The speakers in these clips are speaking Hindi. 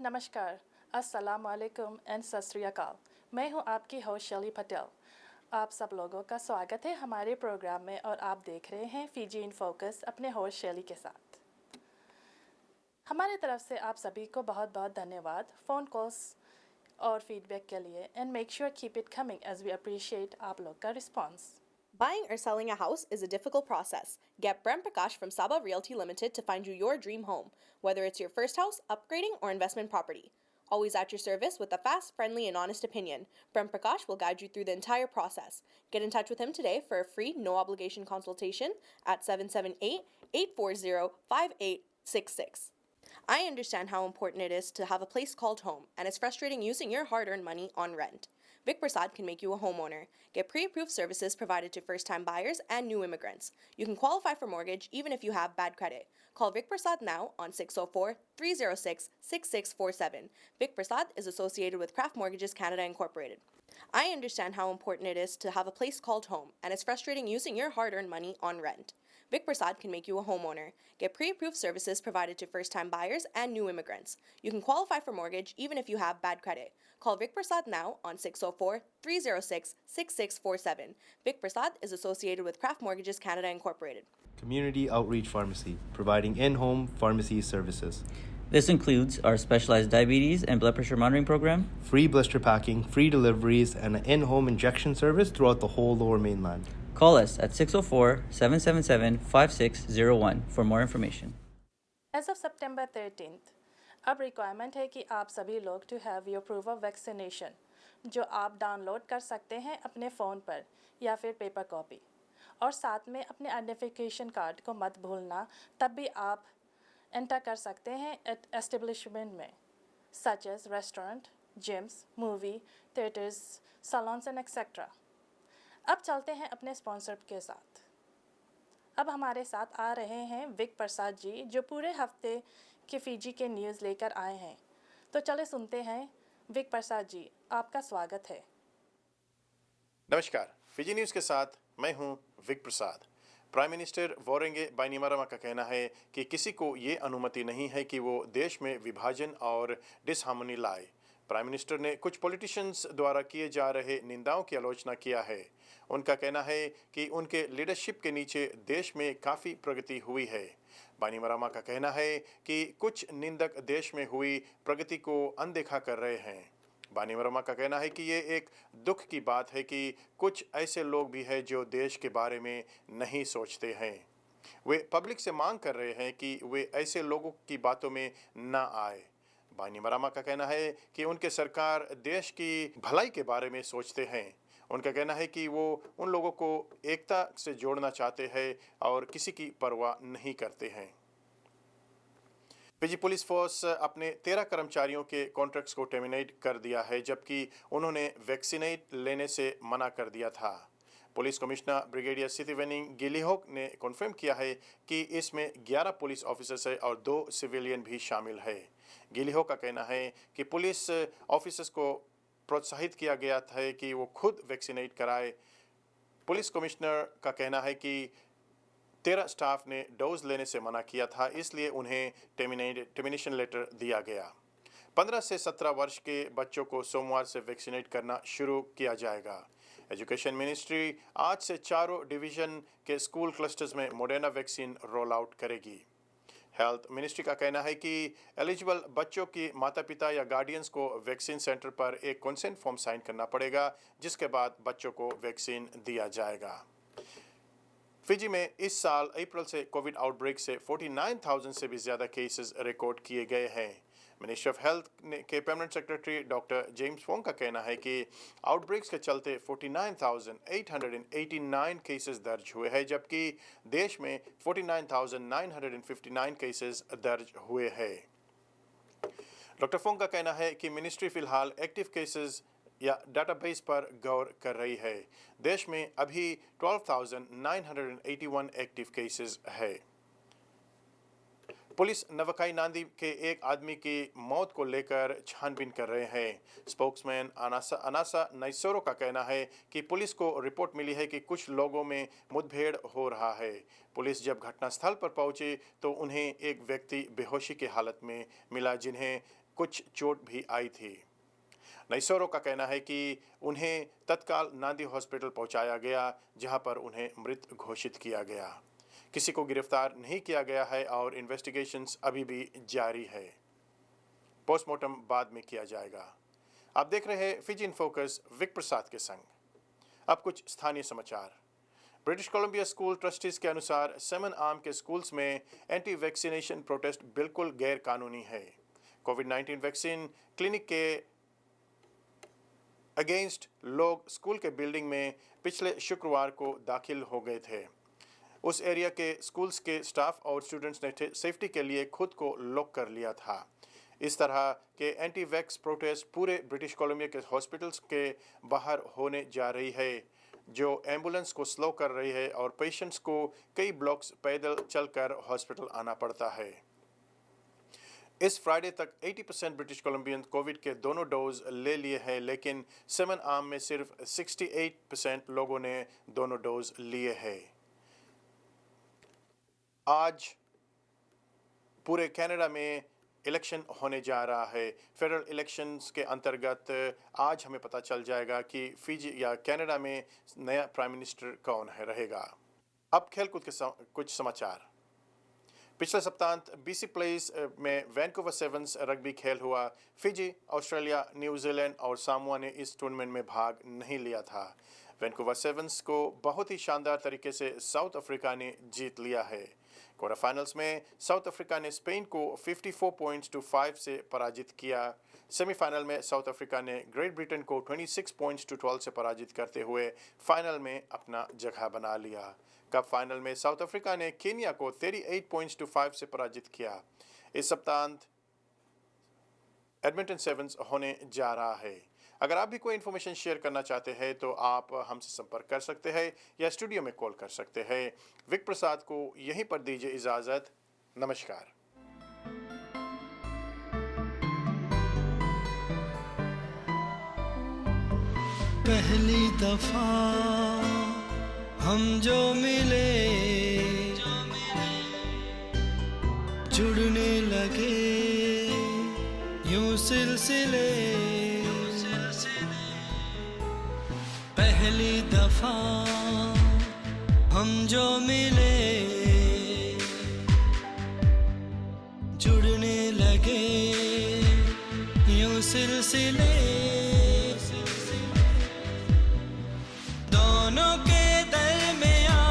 नमस्कार, अस्सलाम वालेकुम एंड सत श्री अकाल। मैं हूं आपकी होस्ट शैली पटेल। आप सब लोगों का स्वागत है हमारे प्रोग्राम में और आप देख रहे हैं फीजी इन फोकस अपने होस्ट शैली के साथ। हमारे तरफ से आप सभी को बहुत बहुत धन्यवाद फ़ोन कॉल्स और फीडबैक के लिए and make sure keep it coming as we appreciate आप लोग का response. Buying or selling a house is a difficult process. Get Brent Prakash from Saba Realty Limited to find you your dream home, whether it's your first house, upgrading, or investment property. Always at your service with a fast, friendly, and honest opinion, Brent Prakash will guide you through the entire process. Get in touch with him today for a free, no obligation consultation at 778 840 5866. I understand how important it is to have a place called home, and it's frustrating using your hard earned money on rent. Vic Prasad can make you a homeowner. Get pre-approved services provided to first-time buyers and new immigrants. You can qualify for mortgage even if you have bad credit. Call Vic Prasad now on 604-306-6647. Vic Prasad is associated with Craft Mortgages Canada Incorporated. I understand how important it is to have a place called home, and it's frustrating using your hard-earned money on rent. Vic Prasad can make you a homeowner. Get pre-approved services provided to first-time buyers and new immigrants. You can qualify for mortgage even if you have bad credit. Call Vic Prasad now on 604-306-6647. Vic Prasad is associated with Craft Mortgages Canada Incorporated. Community Outreach Pharmacy, providing in-home pharmacy services. This includes our specialized diabetes and blood pressure monitoring program, Free blister packing, free deliveries, and an in-home injection service throughout the whole Lower Mainland. Call us at 604-777-5601 for more information. As of September 13th, अब रिक्वायरमेंट है कि आप सभी लोग to have your proof of vaccination जो आप डाउनलोड कर सकते हैं अपने फ़ोन पर या फिर पेपर कॉपी, और साथ में अपने आइडेंटिफिकेशन कार्ड को मत भूलना। तब भी आप एंटर कर सकते हैं एस्टेब्लिशमेंट में such as restaurant, gyms, movie theatres, salons and etcetera. अब चलते हैं अपने स्पॉन्सर के साथ। अब हमारे साथ आ रहे हैं विक प्रसाद जी जो पूरे हफ्ते के फीजी के न्यूज़ लेकर आए हैं। तो चले सुनते हैं। विक प्रसाद जी, आपका स्वागत है। नमस्कार, फीजी न्यूज़ के साथ मैं हूं विक प्रसाद। प्राइम मिनिस्टर वोरेंगे बाइनीमरामा का कहना है कि किसी को ये अनुमति नहीं है कि वो देश में विभाजन और डिसहार्मनी लाए। प्राइम मिनिस्टर ने कुछ पॉलिटिशियंस द्वारा किए जा रहे निंदाओं की आलोचना किया है। उनका कहना है कि उनके लीडरशिप के नीचे देश में काफ़ी प्रगति हुई है। बाइनीमरामा का कहना है कि कुछ निंदक देश में हुई प्रगति को अनदेखा कर रहे हैं। बाइनीमरामा का कहना है कि ये एक दुख की बात है कि कुछ ऐसे लोग भी हैं जो देश के बारे में नहीं सोचते हैं। वे पब्लिक से मांग कर रहे हैं कि वे ऐसे लोगों की बातों में ना आए। बाइनीमरामा का कहना है कि उनके सरकार देश की भलाई के बारे में सोचते हैं। उनका कहना है कि वो उन लोगों को एकता से जोड़ना चाहते हैं और किसी की परवाह नहीं करते हैं। फीजी पुलिस फोर्स अपने 13 कर्मचारियों के कॉन्ट्रैक्ट्स को टर्मिनेट कर दिया है, जबकि उन्होंने वैक्सीनेट लेने से मना कर दिया था। पुलिस कमिश्नर ब्रिगेडियर सितिवेनिंग गिलिहोक ने कन्फर्म किया है कि इसमें 11 पुलिस ऑफिसर्स है और 2 सिविलियन भी शामिल है। गिलिहोक का कहना है कि पुलिस ऑफिसर्स को प्रोत्साहित किया गया था कि वो खुद वैक्सीनेट कराए। पुलिस कमिश्नर का कहना है कि 13 स्टाफ ने डोज लेने से मना किया था, इसलिए उन्हें टर्मिनेशन लेटर दिया गया। 15 से 17 वर्ष के बच्चों को सोमवार से वैक्सीनेट करना शुरू किया जाएगा। एजुकेशन मिनिस्ट्री आज से चारों डिवीज़न के स्कूल क्लस्टर्स में मोडेना वैक्सीन रोल आउट करेगी। हेल्थ मिनिस्ट्री का कहना है कि एलिजिबल बच्चों की माता पिता या गार्डियंस को वैक्सीन सेंटर पर एक कंसेंट फॉर्म साइन करना पड़ेगा, जिसके बाद बच्चों को वैक्सीन दिया जाएगा। फिजी में इस साल अप्रैल से कोविड आउटब्रेक से 49,000 से भी ज़्यादा केसेस रिकॉर्ड किए गए हैं। मिनिस्ट्री ऑफ हेल्थ के permanent secretary doctor James Wong का कहना है कि आउटब्रेक्स के चलते 49,889 केसेस दर्ज हुए हैं, जबकि देश में 49,959 केसेस दर्ज हुए हैं। डॉक्टर फोंग का कहना है कि मिनिस्ट्री फिलहाल एक्टिव केसेस या डाटाबेस पर गौर कर रही है। देश में अभी 12,981 एक्टिव केसेस है। पुलिस नवकाई नांदी के एक आदमी की मौत को लेकर छानबीन कर रहे हैं। स्पोक्समैन अनासा नाइसोरो का कहना है कि पुलिस को रिपोर्ट मिली है कि कुछ लोगों में मुठभेड़ हो रहा है। पुलिस जब घटनास्थल पर पहुंची तो उन्हें एक व्यक्ति बेहोशी की हालत में मिला, जिन्हें कुछ चोट भी आई थी। नाइसोरो का कहना है कि उन्हें तत्काल नांदी हॉस्पिटल पहुंचाया गया, जहां पर उन्हें मृत घोषित किया गया। किसी को गिरफ्तार नहीं किया गया है और इन्वेस्टिगेशंस अभी भी जारी है। पोस्टमार्टम बाद में किया जाएगा। आप देख रहे हैं फिजी इन फोकस विक प्रसाद के संग। अब कुछ स्थानीय समाचार। ब्रिटिश कोलंबिया स्कूल ट्रस्टीज के अनुसार सेमन आर्म के स्कूल्स में एंटी वैक्सीनेशन प्रोटेस्ट बिल्कुल गैर कानूनी है। कोविड-19 वैक्सीन क्लिनिक के अगेंस्ट लोग स्कूल के बिल्डिंग में पिछले शुक्रवार को दाखिल हो गए थे। उस एरिया के स्कूल्स के स्टाफ और स्टूडेंट्स ने सेफ्टी के लिए खुद को लॉक कर लिया था। इस तरह के एंटी वैक्स प्रोटेस्ट पूरे ब्रिटिश कोलंबिया के हॉस्पिटल्स के बाहर होने जा रही है, जो एम्बुलेंस को स्लो कर रही है और पेशेंट्स को कई ब्लॉक्स पैदल चलकर हॉस्पिटल आना पड़ता है। इस फ्राइडे तक 80% ब्रिटिश कोलंबियन कोविड के दोनों डोज ले लिए हैं, लेकिन सेमन आर्म में सिर्फ 68% लोगों ने दोनों डोज लिए हैं। आज पूरे कनाडा में इलेक्शन होने जा रहा है। फेडरल इलेक्शंस के अंतर्गत आज हमें पता चल जाएगा कि फिजी या कनाडा में नया प्राइम मिनिस्टर कौन है रहेगा। अब खेलकूद के कुछ समाचार। पिछले सप्तांत बीसी प्लेस में वैंकूवर सेवन्स रग्बी खेल हुआ। फिजी, ऑस्ट्रेलिया, न्यूजीलैंड और सामोआ ने इस टूर्नामेंट में भाग नहीं लिया था। वैंकूवर सेवन्स को बहुत ही शानदार तरीके से साउथ अफ्रीका ने जीत लिया है। क्वार्टर फाइनल्स में साउथ अफ्रीका ने स्पेन को 54 पॉइंट्स टू 5 से पराजित किया। सेमीफाइनल में साउथ अफ्रीका ने ग्रेट ब्रिटेन को 26 पॉइंट्स टू 12 से पराजित करते हुए फाइनल में अपना जगह बना लिया। कप फाइनल में साउथ अफ्रीका ने केन्या को 38 पॉइंट्स टू 5 से पराजित किया। इस सप्तांत एडमिंटन सेवन्स होने जा रहा है। अगर आप भी कोई इन्फॉर्मेशन शेयर करना चाहते हैं तो आप हमसे संपर्क कर सकते हैं या स्टूडियो में कॉल कर सकते हैं। विक प्रसाद को यहीं पर दीजिए इजाज़त। नमस्कार। पहली दफा हम जो मिले जुड़ने लगे यूं सिलसिले। पहली दफा हम जो मिले जुड़ने लगे यूं सिलसिले। दोनों के दरमियां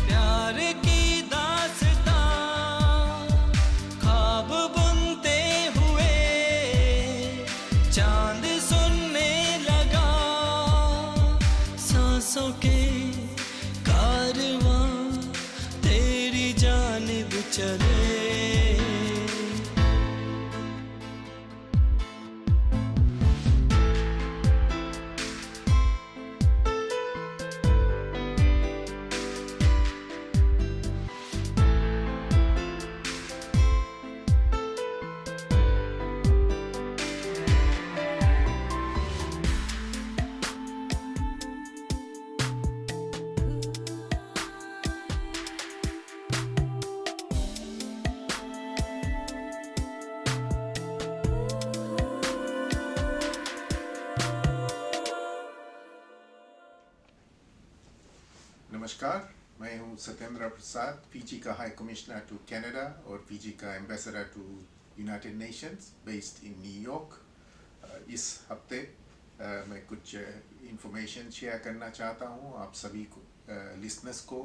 प्यार की दास्तां ख्वाब बुनते हुए चांद सुनने लगा। सांसों के कारवां तेरी जानिब चले। नमस्कार, मैं हूं सत्येंद्र प्रसाद, फीजी का हाई कमिश्नर टू कनाडा और फीजी का ambassador to United Nations based in New York. इस हफ्ते मैं कुछ इंफॉर्मेशन शेयर करना चाहता हूं आप सभी को, लिसनर्स को,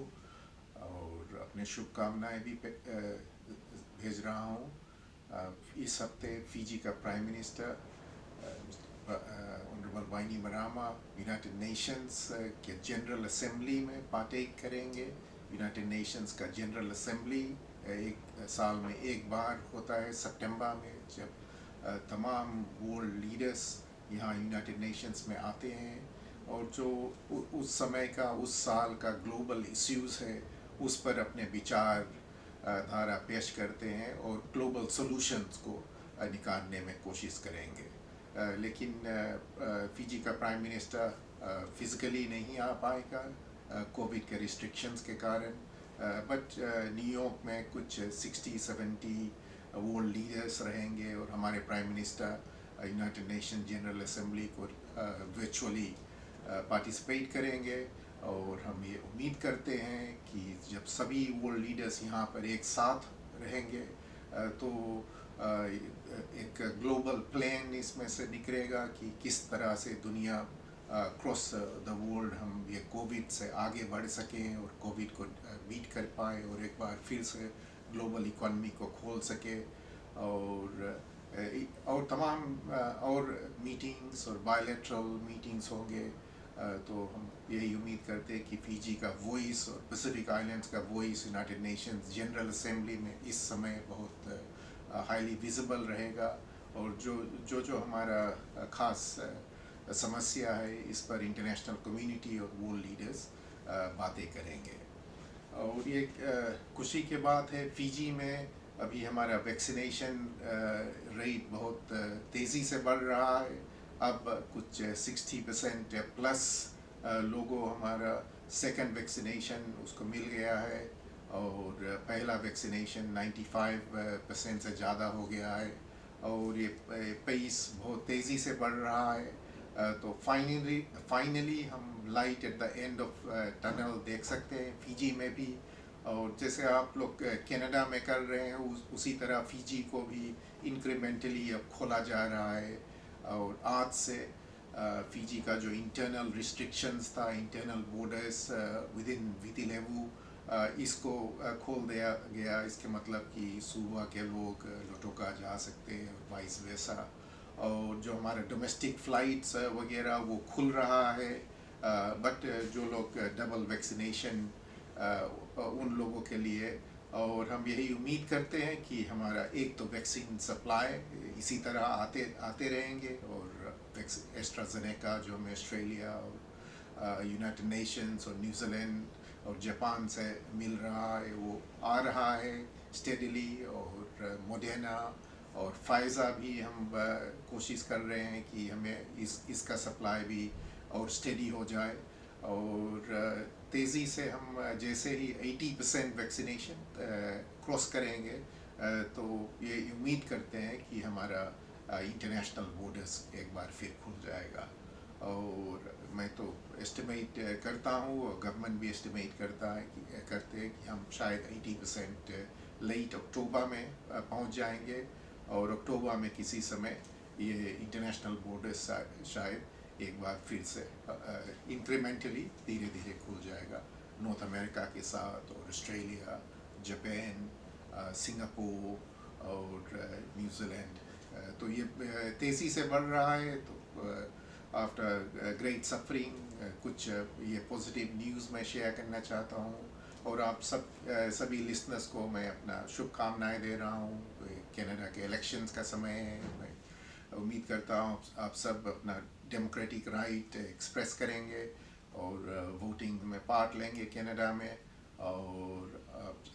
और अपने शुभकामनाएं भी भेज रहा हूं। इस हफ्ते फीजी का prime minister honourable Bainimarama United Nations के जनरल असेंबली में पार्टेक करेंगे। यूनाइटेड नेशंस का जनरल असेंबली एक साल में एक बार होता है, सितंबर में, जब तमाम वर्ल्ड लीडर्स यहाँ यूनाइटेड नेशंस में आते हैं और जो उस समय का, उस साल का ग्लोबल इश्यूज़ है उस पर अपने विचार धारा पेश करते हैं और ग्लोबल सॉल्यूशंस को निकालने में कोशिश करेंगे। लेकिन फीजी का प्राइम मिनिस्टर फिज़िकली नहीं आ पाएगा कोविड के रिस्ट्रिक्शंस के कारण, बट न्यूयॉर्क में कुछ 60-70 वर्ल्ड लीडर्स रहेंगे और हमारे prime minister United nation general assembly को वर्चुअली पार्टिसिपेट करेंगे। और हम ये उम्मीद करते हैं कि जब सभी वर्ल्ड लीडर्स यहाँ पर एक साथ रहेंगे तो एक ग्लोबल प्लान इसमें से निकलेगा कि किस तरह से दुनिया क्रॉस द वर्ल्ड हम ये कोविड से आगे बढ़ सकें और कोविड को बीट कर पाए और एक बार फिर से ग्लोबल इकॉनमी को खोल सके। और तमाम और मीटिंग्स और बायलैटरल मीटिंग्स होंगे। तो हम यही उम्मीद करते हैं कि फिजी का वॉइस और पैसिफिक आइलैंड्स का voice United Nations general assembly में इस समय बहुत हाईली विजिबल रहेगा। और जो हमारा ख़ास समस्या है इस पर इंटरनेशनल कम्युनिटी और वर्ल्ड लीडर्स बातें करेंगे। और ये खुशी की बात है, फिजी में अभी हमारा वैक्सीनेशन रेट बहुत तेज़ी से बढ़ रहा है। अब कुछ 60% प्लस लोगों हमारा सेकंड वैक्सीनेशन उसको मिल गया है और पहला वैक्सीनेशन 95% से ज़्यादा हो गया है और ये पेस बहुत तेज़ी से बढ़ रहा है। तो फाइनली हम light at the end of tunnel देख सकते हैं फिजी में भी। और जैसे आप लोग कनाडा में कर रहे हैं उसी तरह फिजी को भी इंक्रीमेंटली अब खोला जा रहा है। और आज से फिजी का जो इंटरनल रिस्ट्रिक्शंस था, internal borders within Viti Levu, इसको खोल दिया गया। इसके मतलब कि सुबह के लोग लोटोका जा सकते हैं और वाइस वैसा। और जो हमारे डोमेस्टिक फ़्लाइट्स वगैरह वो खुल रहा है। बट जो लोग डबल वैक्सीनेशन उन लोगों के लिए। और हम यही उम्मीद करते हैं कि हमारा एक तो वैक्सीन सप्लाई इसी तरह आते रहेंगे और एस्ट्राजेनेका जो हमें ऑस्ट्रेलिया और यूनाइटेड नेशंस और न्यूजीलैंड और जापान से मिल रहा है वो आ रहा है स्टेडली। और मोडेना और फाइज़ा भी हम कोशिश कर रहे हैं कि हमें इसका सप्लाई भी और स्टेडी हो जाए। और तेज़ी से हम जैसे ही 80% वैक्सीनेशन क्रॉस करेंगे तो ये उम्मीद करते हैं कि हमारा इंटरनेशनल बॉर्डर्स एक बार फिर खुल जाएगा। और मैं तो एस्टिमेट करता हूँ और गवर्नमेंट भी एस्टिमेट करते हैं कि हम शायद 80% लेट अक्टूबर में पहुँच जाएंगे और अक्टूबर में किसी समय ये इंटरनेशनल बॉर्डर्स शायद एक बार फिर से इंक्रीमेंटली धीरे धीरे खुल जाएगा नॉर्थ अमेरिका के साथ और ऑस्ट्रेलिया, जापान, सिंगापुर और न्यूजीलैंड। तो ये तेज़ी से बढ़ रहा है। तो आफ्टर ग्रेट सफरिंग कुछ ये पॉजिटिव न्यूज़ मैं शेयर करना चाहता हूँ और आप सभी लिसनर्स को मैं अपना शुभकामनाएं दे रहा हूँ। कनाडा के इलेक्शंस का समय है। मैं उम्मीद करता हूँ आप सब अपना डेमोक्रेटिक राइट एक्सप्रेस करेंगे और वोटिंग में पार्ट लेंगे कनाडा में। और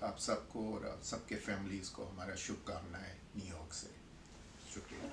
आप सबको और आप सबके फैमिलीज़ को हमारा शुभकामनाएं न्यूयॉर्क से। शुक्रिया।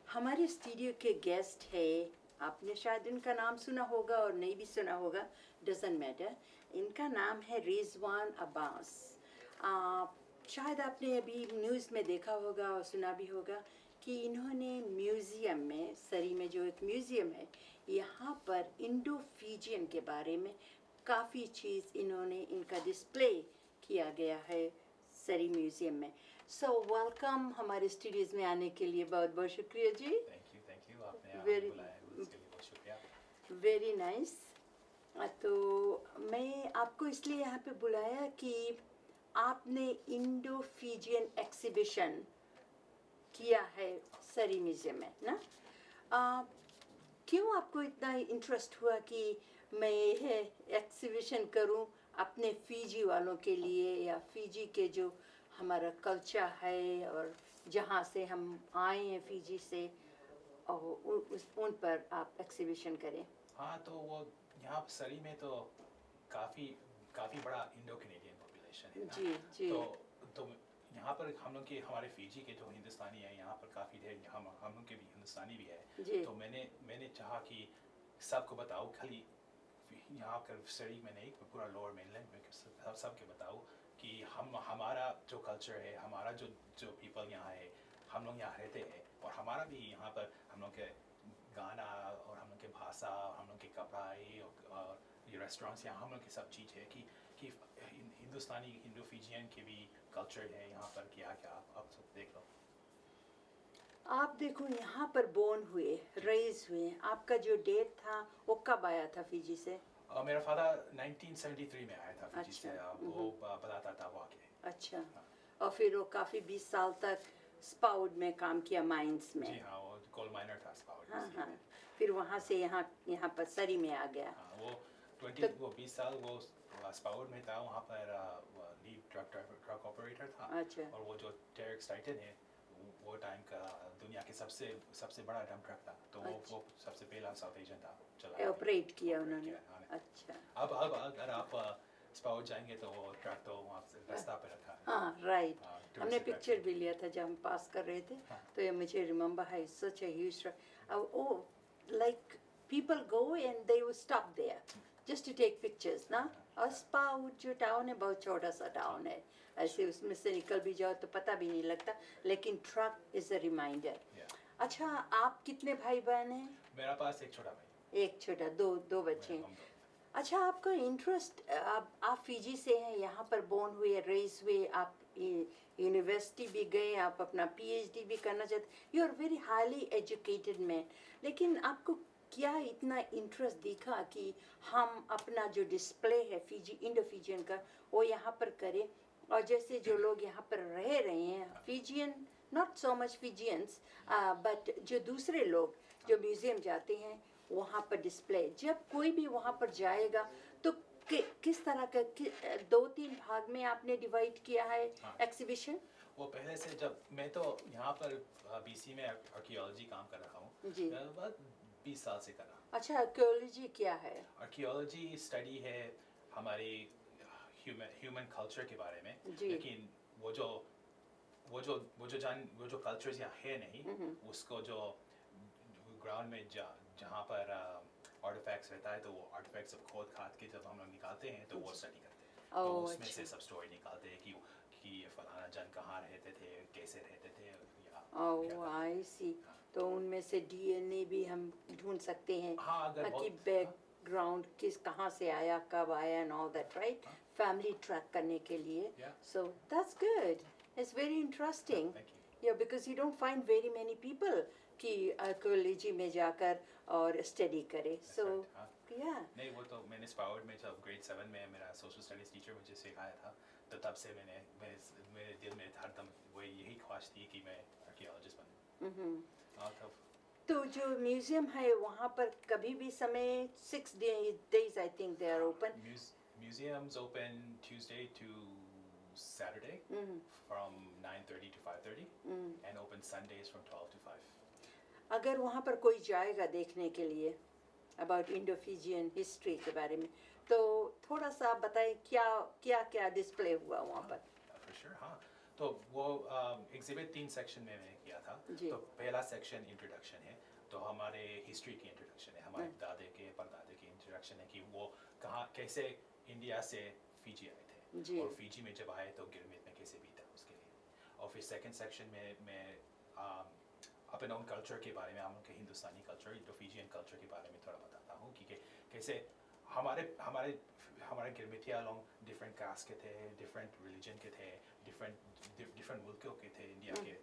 हमारे स्टूडियो के गेस्ट है, आपने शायद इनका नाम सुना होगा और नहीं भी सुना होगा, डजंट मैटर। इनका नाम है रिजवान अब्बास। शायद आपने अभी न्यूज़ में देखा होगा और सुना भी होगा कि इन्होंने म्यूज़ियम में, सरी में जो एक म्यूज़ियम है, यहाँ पर इंडो फिजियन के बारे में काफ़ी चीज़ इन्होंने इनका डिस्प्ले किया गया है सरी म्यूज़ियम में। सो वेलकम हमारे स्टूडियोज़ में आने के लिए बहुत बहुत शुक्रिया जी। थैंक यू आपने बुलाया उसके लिए बहुत शुक्रिया। Very nice. तो मैं आपको इसलिए यहाँ पे बुलाया कि आपने इंडो फिजियन एग्जीबिशन किया है सरी म्यूजियम में ना। क्यों आपको इतना इंटरेस्ट हुआ कि मैं ये एग्जीबिशन करूं अपने फिजी वालों के लिए, या फिजी के जो हमारा कल्चर है और जहाँ से हम आए हैं फिजी से, और उन पर आप एग्जीबिशन करें? हाँ, तो वो यहाँ सरी में तो काफ़ी काफ़ी बड़ा इंडो कैनेडियन पॉपुलेशन है ना। जी जी। तो यहाँ पर हम लोग के हमारे फिजी के जो हिंदुस्तानी हैं यहाँ पर काफ़ी ढेर, हम लोग के भी हिंदुस्तानी भी है। जी। तो मैंने चाहा कि सबको बताऊँ, खाली यहाँ कर सरी में नहीं, पूरा लोअर मेनलैंड में सबके बताऊँ कि हमारा जो कल्चर है, हमारा जो पीपल यहाँ है, हम लोग यहाँ रहते हैं, और हमारा भी यहाँ पर हम लोग के गाना और हम लोग के भाषा और हम लोग के कपड़े और ये रेस्टोरेंट्स, यहाँ हम लोग की सब चीज़ है कि हिंदुस्तानी हिंदू फिजियन के भी कल्चर है यहाँ पर, क्या क्या आप सब देख लो। आप देखो यहाँ पर बोर्न हुए, रेज हुए, आपका जो डेट था वो कब आया था फिजी से? मेरा फादर 1973 में आया था फिजी से। अच्छा। वो बताता था वो आके। अच्छा। और फिर वो काफ़ी 20 साल तक स्पाउड में काम किया, माइंस में। जी हाँ, वो कोल माइनर था स्पाउड। हाँ हाँ। फिर वहाँ से यहाँ पर सरी में आ गया। हाँ, वो 20 साल वो स्पाउड में था, वहाँ पर लीड ट्रक ऑपरेटर था। अच्छा। और वो जो टेरेक्स टाइटन है, वो टाइम का दुनिया के सबसे बड़ा डंप ट्रक था। तो अच्छा। वो सबसे पहला साउथ एशियन था चला, ऑपरेट किया operate उन्होंने। हाँ। अच्छा। अब अगर आप स्पाउड जाएंगे तो वो ट्रक तो वहाँ से रास्ता पे रखा है। हाँ राइट। हाँ, हमने tourist पिक्चर भी लिया था जब हम पास कर रहे थे। हाँ। तो ये मुझे रिमेम्बर है, such a huge truck. Oh like people go and they will stop there just to take pictures ना। और स्पाउड जो टाउन है बहुत छोटा सा टाउन है, ऐसे उसमें से निकल भी जाओ तो पता भी नहीं लगता, लेकिन ट्रक इज अ रिमाइंडर। अच्छा, आप कितने भाई बहन हैं? मेरा पास एक छोटा भाई, एक छोटा, दो बच्चे हैं। अच्छा, आपका इंटरेस्ट, आप फिजी से हैं, यहाँ पर बोर्न हुए, रेज हुए, आप यूनिवर्सिटी भी गए, आप अपना पीएचडी भी करना चाहते, you are very highly educated man, लेकिन आपको क्या इतना इंटरेस्ट दिखा कि हम अपना जो डिस्प्ले है फिजी इंडो फिजियन का वो यहाँ पर करें? और जैसे जो लोग यहाँ पर रह रहे हैं Fijian, not so much Fijians but जो दूसरे लोग जो म्यूज़ियम जाते हैं वहाँ पर डिस्प्ले, जब कोई भी वहाँ पर जाएगा तो किस तरह का 2-3 भाग में आपने डिवाइड किया है एग्जीबिशन? वो पहले से, जब मैं तो यहाँ पर बीसी में आर्कियोलॉजी काम कर रहा हूँ जी। 20 साल से कर रहा हूँ। अच्छा, आर्कियोलॉजी क्या है? आर्कियोलॉजी स्टडी है हमारी ह्यूमन कल्चर के बारे में, जी। लेकिन वो जो कल्चर्स यहाँ है नहीं, उसको जो ग्राउंड में जहाँ पर आर्टिफैक्ट्स रहता है, तो वो आर्टिफैक्ट्स सब खोद खाद के जब हम लोग निकालते हैं तो वो स्टडी करते हैं। तो उसमें से सब स्टोरी निकालते हैं कि ये फलाना जन कहाँ रहते थे, कैसे रहते थे, ओह आई सी। तो उनमें से डीएनए भी हम ढूंढ सकते हैं। हाँ, अगर कि बैकग्राउंड कहाँ से आया, कब आया, and all that, right? Family track करने के लिए। So that's good, it's very interesting. या because you don't find very many people कि आर्कियोलॉजी में जाकर और स्टडी करे। सो या नहीं, वो तो मैंने स्पाउड में जब ग्रेड 7 में मेरा सोशल स्टडीज टीचर मुझे सिखाया था, तो तब से मेरे दिल में हरदम वो यही ख्वाहिश थी कि मैं आर्कियोलॉजिस्ट बनूं। तो जो म्यूजियम है वहाँ पर कभी भी समय 6 days I think they are open. Museums open Tuesday to Saturday from 9:30 to 5:30 and open Sundays from 12 to 5. अगर वहाँ पर कोई जाएगा देखने के लिए about Indo-Fijian history के बारे में, तो थोड़ा सा बताएं क्या डिस्प्ले हुआ वहाँ पर? For sure, हाँ। तो वो एग्जिबिट 3 सेक्शन में मैंने किया था। तो पहला सेक्शन इंट्रोडक्शन है, तो हमारे हिस्ट्री की इंट्रोडक्शन है, हमारे दादे के परदादे की इंट्रोडक्शन है कि वो कैसे इंडिया से फिजी आए थे और फिजी में जब आए तो गिरमिट में कैसे बीता उसके लिए। और फिर सेकंड सेक्शन में मैं अपने ओन कल्चर के बारे में, हम लोग के हिंदुस्तानी कल्चर, इंडो फिजियन कल्चर के बारे में थोड़ा बताता हूँ कि कैसे हमारे गिरमिटिया लोग डिफरेंट कास्ट के थे, डिफरेंट रिलीजन के थे, डिफरेंट मुल्कों के थे, इंडिया के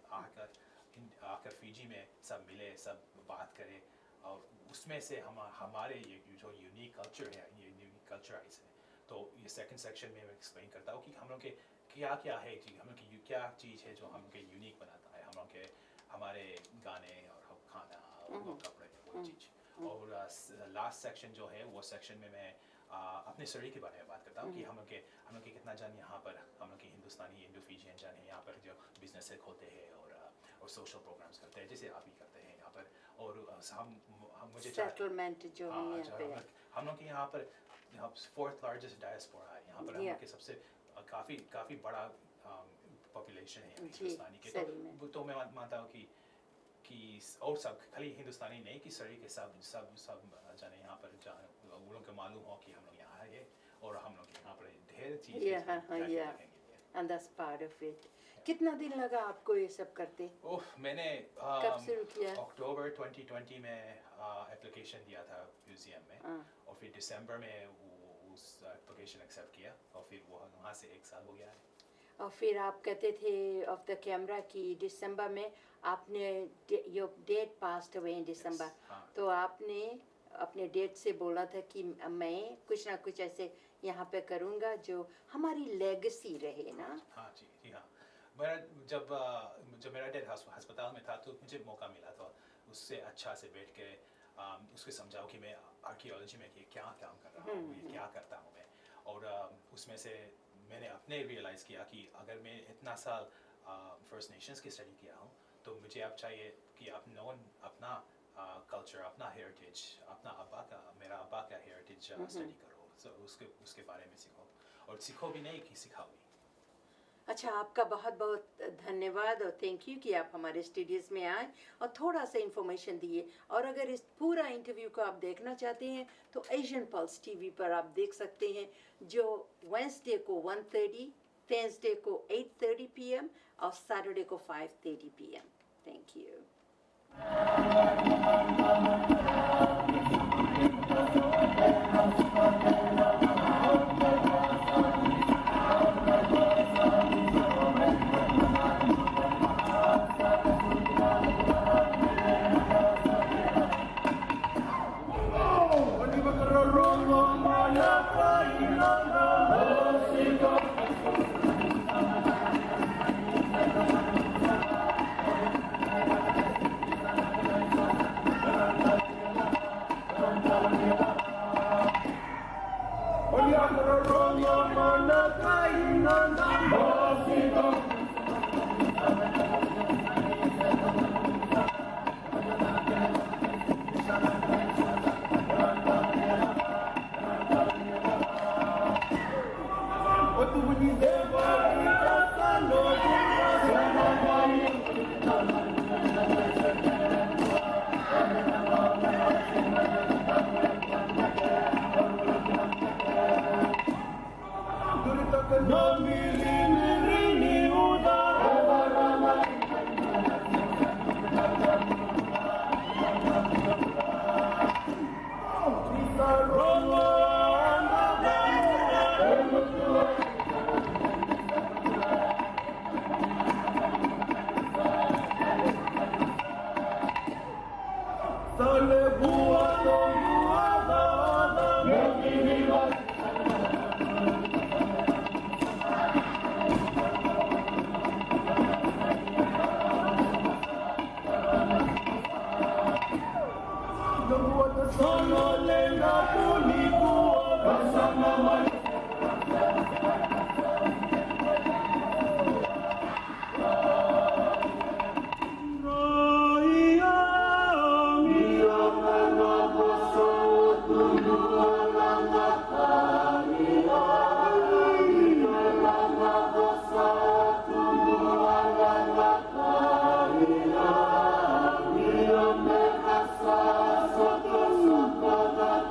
आकर फिजी में सब मिले, सब बात करें, और उसमें से हमारे ये जो यूनिक कल्चर है, ये यूनिक कल्चराइज है। तो ये सेकंड सेक्शन में मैं एक्सप्लेन करता हूँ कि हम लोग के क्या है जी, हम लोग की क्या चीज़ है जो हम लोग के यूनिक बनाता है, हम लोग के हमारे गाने और खाना और कपड़े वो चीज़। और लास्ट सेक्शन जो है वो सेक्शन में मैं अपने सरी के बारे में बात करता हूँ कि हम लोग के कितना जन यहाँ पर हम लोग के हिंदुस्तानी इंडो-फिजियन जन हैं यहाँ पर जो बिजनेस खोलते हैं और सोशल प्रोग्राम्स करते हैं जैसे आप ही करते हैं यहाँ पर। और हम मुझे सेटलमेंट जो हम यहाँ पे हम लोग के यहाँ पर 4th लार्जेस्ट डायस्पोरा है यहाँ पर। हम लोग के सबसे काफ़ी बड़ा पॉपुलेशन है हिंदुस्तानी के। तो मैं मानता हूँ कि और सब खाली हिंदुस्तानी नहीं कि सरी के सब जाने यहाँ पर वो लोग को मालूम हो कि हम लोग यहाँ है और हम लोग यहाँ पर ढेर चीज़ and that's part of it. कितना दिन लगा आपको ये सब करते? ओह मैंने कब शुरू किया? अक्टूबर 2020 में एप्लीकेशन दिया था म्यूजियम में और फिर दिसंबर में उस एप्लीकेशन एक्सेप्ट किया और फिर वहाँ से 1 साल हो गया है। और फिर आप कहते थे ऑफ द कैमरा कि दिसंबर में आपने your dad passed away in December, तो आपने अपने डेट से बोला था कि मैं कुछ ना कुछ ऐसे यहाँ पे करूँगा जो हमारी लेगेसी रहे ना। हाँ जी हाँ। जब मेरा डैड अस्पताल में था तो मुझे मौका मिला था उससे अच्छा से बैठ के उसको समझाओ कि मैं आर्कियोलॉजी में क्या काम कर रहा हूँ, क्या करता हूँ मैं। और उसमें से मैंने अपने रियलाइज़ किया कि अगर मैं इतना साल फर्स्ट नेशंस की स्टडी किया हूँ तो मुझे अब चाहिए कि अपना कल्चर, अपना हेरिटेज, मेरा अब्बा का हेरिटेज स्टडी करो। So, उसके बारे में सीखो और सीखो भी नहीं कि सिखाओ भी। अच्छा, आपका बहुत बहुत धन्यवाद और थैंक यू कि आप हमारे स्टूडियोज में आए और थोड़ा सा इन्फॉर्मेशन दिए। और अगर इस पूरा इंटरव्यू को आप देखना चाहते हैं तो एशियन पल्स टीवी पर आप देख सकते हैं, जो वेंसडे को 1:30, थर्सडे को 8:30 PM और सैटरडे को 5:30 PM। Thank you.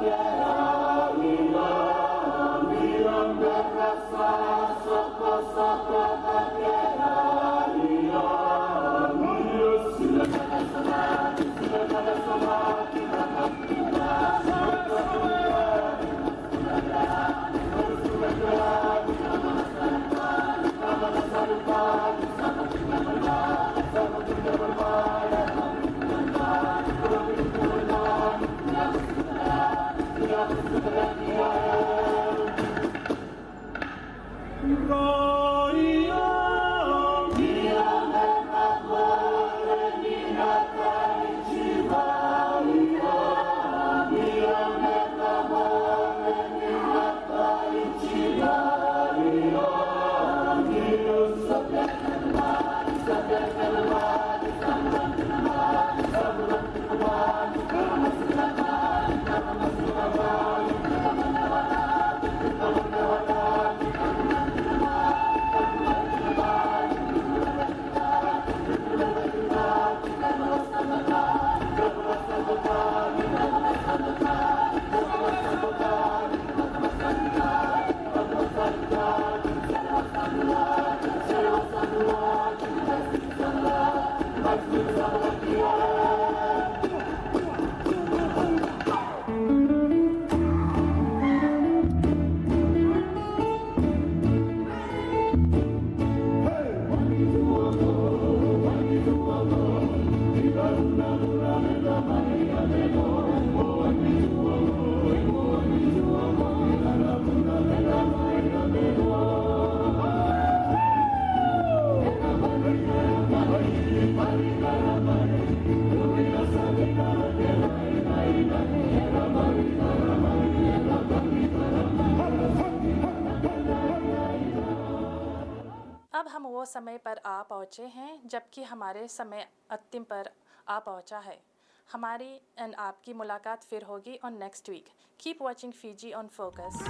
Yeah. वो समय पर आ पहुँचे हैं जबकि हमारे समय अंतिम पर आ पहुँचा है। हमारी एंड आपकी मुलाकात फिर होगी on next week. Keep watching Fiji on focus.